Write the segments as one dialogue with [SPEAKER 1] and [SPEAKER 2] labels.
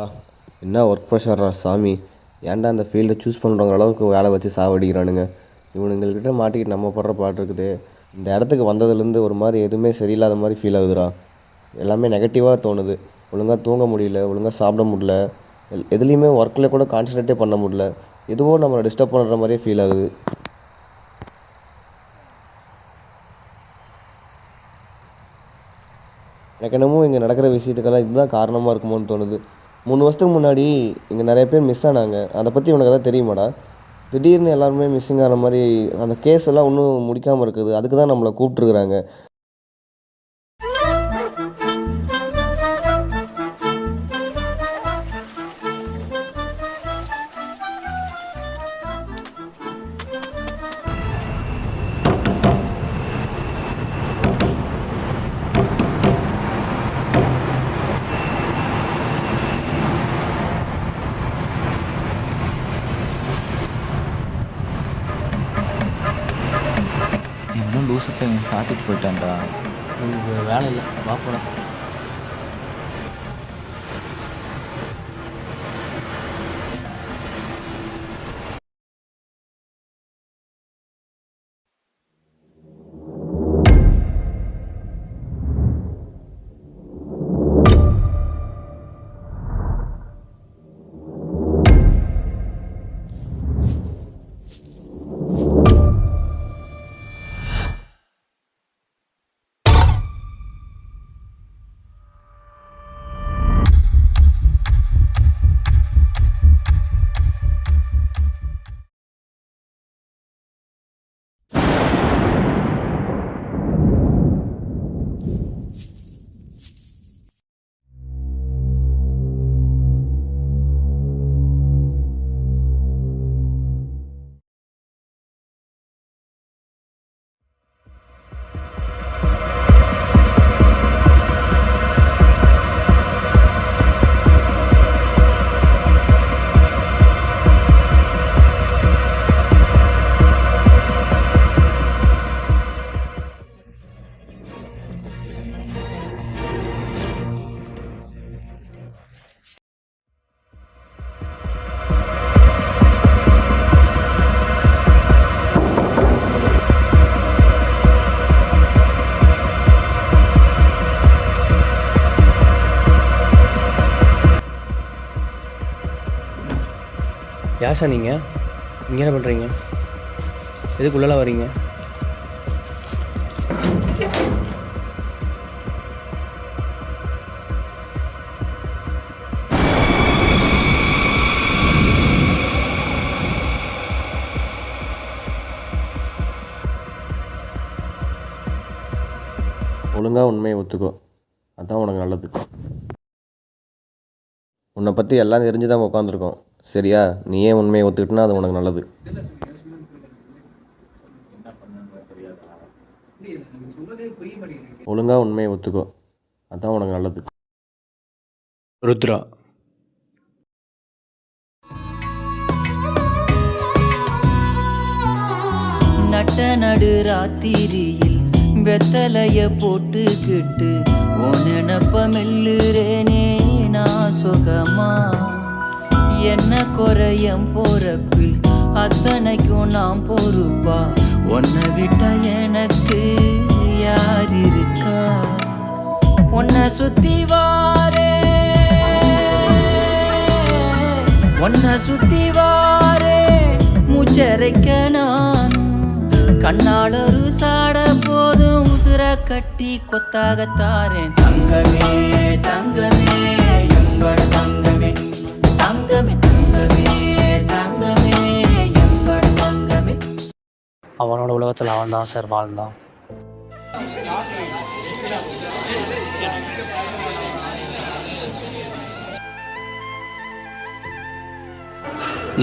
[SPEAKER 1] அப்பா என்ன ஒர்க் ப்ரெஷர்ரா சாமி. ஏன்டா அந்த ஃபீல்டை சூஸ் பண்ணுறவங்க அளவுக்கு வேலை வச்சு சாவடிக்கிறானுங்க. இவனுங்கள்கிட்ட மாட்டிக்கிட்டு நம்ம படுற பாட்டு இருக்குது. இந்த இடத்துக்கு வந்ததுலேருந்து ஒரு மாதிரி எதுவுமே சரியில்லாத மாதிரி ஃபீல் ஆகுதுடா. எல்லாமே நெகட்டிவாக தோணுது. ஒழுங்காக தூங்க முடியல, ஒழுங்காக சாப்பிட முடியல, எதுலேயுமே ஒர்க்கில் கூட கான்சன்ட்ரேட்டே பண்ண முடியல. எதுவோ நம்மளை டிஸ்டர்ப் பண்ணுற மாதிரியே ஃபீல் ஆகுது. எனக்கு என்னமோ இங்கே நடக்கிற விஷயத்துக்கெல்லாம் இதுதான் காரணமாக இருக்குமோன்னு தோணுது. 3 வருஷத்துக்கு முன்னாடி இங்கே நிறைய பேர் மிஸ் ஆனாங்க. அதை பற்றி உனக்கு எதாவது தெரியுமாடா? திடீர்னு எல்லாருமே மிஸ்ஸிங் ஆன மாதிரி அந்த கேஸ் எல்லாம் இன்னும் முடிக்காமல் இருக்குது. அதுக்கு தான் நம்மளை கூப்பிட்ருக்குறாங்க.
[SPEAKER 2] இன்னும் லூசு பையன் சாத்திட்டு போயிட்டான்டா.
[SPEAKER 1] உங்களுக்கு வேலை இல்லை, வா போலாம். யார் சார் நீங்கள்? நீங்கள் என்ன பண்ணுறீங்க? எதுக்குள்ளே வரீங்க? ஒழுங்காக உண்மையை ஒத்துக்கோ, அதுதான் உனக்கு நல்லது. உன்னை பற்றி எல்லாம் தெரிஞ்சு தான் உட்காந்துருக்கோம், சரியா? நீ ஏன் உண்மையை ஒத்துக்கிட்டனா அது உனக்கு நல்லது. ஒழுங்காக உண்மையை ஒத்துக்கோ, அதுதான் உனக்கு நல்லது.
[SPEAKER 3] ருத்ரா.
[SPEAKER 4] நட்ட நடு ராத்திரியில் வெத்தலைய போட்டுக்கிட்டு உனப்ப மெல்லுறேனே நான் சுகமா. என்ன குறையம் போறப்பில் அத்தனைக்கும் நான் பொறுப்பா. உன்னை விட்ட எனக்கு யார் இருக்கா? உன்னை சுத்தி வாரே, உன்னை சுத்தி வாரே மூச்சரைக்க நான். கண்ணால் ஒரு சாட போதும் உசுர கட்டி கொத்தாகத்தாரேன். தங்கமே தங்கமே எம்பட தங்கமே, தங்கமே தங்கமே தங்கமே எம்பட தங்கமே.
[SPEAKER 3] அவனோட உலகத்தில் அவன் தான் சார் வாழ்ந்தான்.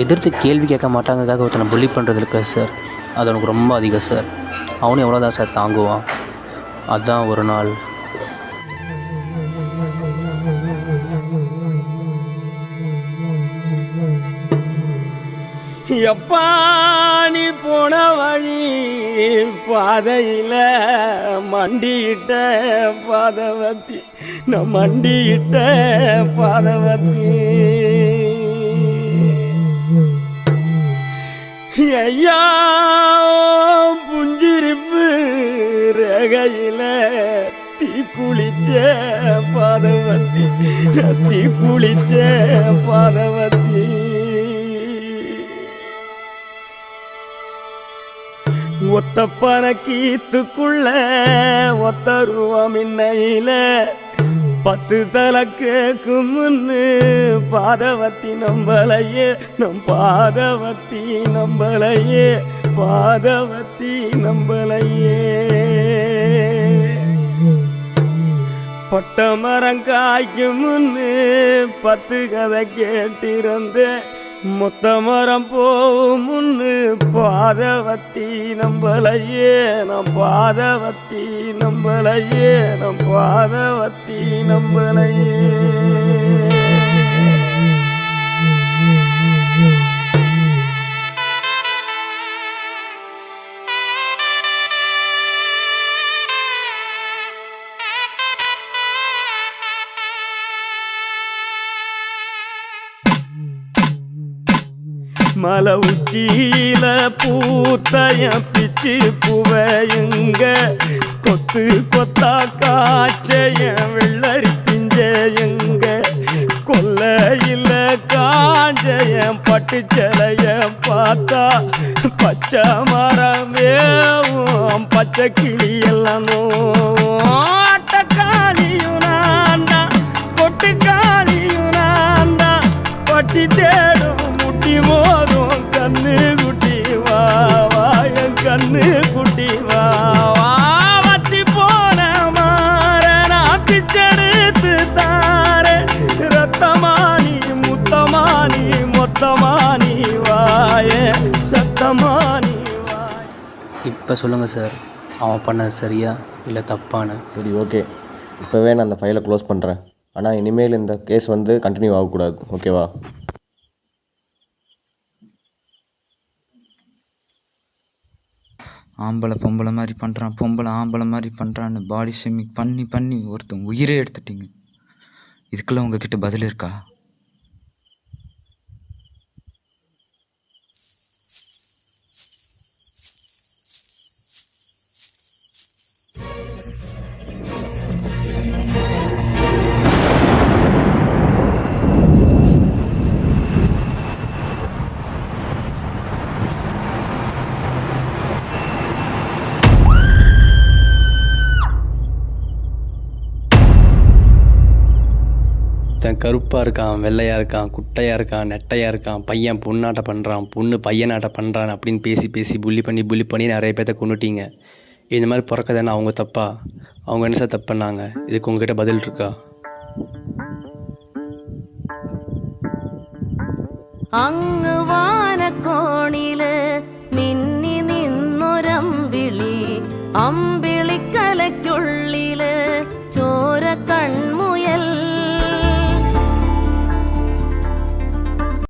[SPEAKER 3] எதிர்த்து கேள்வி கேட்க மாட்டாங்கிறதுக்காக ஒருத்தனை புள்ளி பண்ணுறது இருக்க சார், அது அவனுக்கு ரொம்ப அதிகம் சார். அவனும் எவ்வளோதான் சார் தாங்குவான். அதுதான் ஒரு நாள்
[SPEAKER 5] எப்பா நீ போன வழி பாதையில் மண்டியிட்ட பாதவத்தி நம் மண்டியிட்ட பாதவத்தி ஐயா புஞ்சிருப்பு ரகையில தீ குளிச்ச பாதவத்தி தீ குளிச்ச பாதவத்தி ஒத்த பணக்கீத்துக்குள்ள ஒத்த ரூபம் இன்னையில 10 தலை கேக்கும் முன்னு பாதவத்தி நம்பலையே நம் பாதவத்தி நம்பலையே பாதவத்தி நம்பலையே பட்ட மரம் காய்க்கும் முன்னு 10 கதை கேட்டிருந்தேன் மொத்த மரம் போகும் முன்னு பாதவத்தி நம்பலையே நம் பாதவத்தி நம்பலையே நம் பாதவத்தி நம்பலையே மலை உச்சியில பூத்தைய பிச்சு புவையுங்க கொத்து கொத்தா காய்ச்சைய வெள்ளரி பிஞ்சையுங்க கொல்லையில் காஞ்சைய பட்டு சிலைய பார்த்தா பச்சை மரம் வேவும் பச்சை கிளி எல்லாம் ஆட்டக்காளியும் நான்தா கொட்டுக்காளியும் நான்தா பட்டி தேடும் முட்டி மோதும் கண்ணு குட்டி வா வா என் கண்ணு குட்டி வா வா வத்தி போன மாற நாட்டிச்செடுத்து தார ரத்தமானி முத்தமானி மொத்தமானி வாய சத்தமானி வாய.
[SPEAKER 3] இப்போ சொல்லுங்கள் சார், அவன் பண்ணது சரியா இல்லை தப்பான்னு?
[SPEAKER 1] சரி ஓகே, இப்போவே நான் அந்த ஃபைலை க்ளோஸ் பண்ணுறேன். ஆனால் இனிமேல் இந்த கேஸ் வந்து கண்டினியூ ஆகக்கூடாது, ஓகேவா?
[SPEAKER 2] ஆம்பளை பொம்பளை மாதிரி பண்ணுறான், பொம்பளை ஆம்பளை மாதிரி பண்ணுறான்னு பாடி ஷேமிங் பண்ணி பண்ணி ஒருத்தன் உயிரே எடுத்துட்டீங்க. இதுக்கெல்லாம் உங்ககிட்ட பதில் இருக்கா?
[SPEAKER 6] தன் கருப்பாக இருக்கான், வெள்ளையாக இருக்கான், குட்டையாக இருக்கான், நெட்டையாக இருக்கான், பையன் பொண்ணாட்ட பண்ணுறான், பொண்ணு பையனாட்ட பண்ணுறான் அப்படின்னு பேசி பேசி புள்ளி பண்ணி நிறைய பேர்த்த கொண்டுட்டீங்க. இந்த மாதிரி பிறக்கதானே அவங்க தப்பா? அவங்க என்ன சார் தப்பு பண்ணாங்க? இதுக்கு உங்ககிட்ட பதில் இருக்கா?
[SPEAKER 7] அங்கு வான கோணில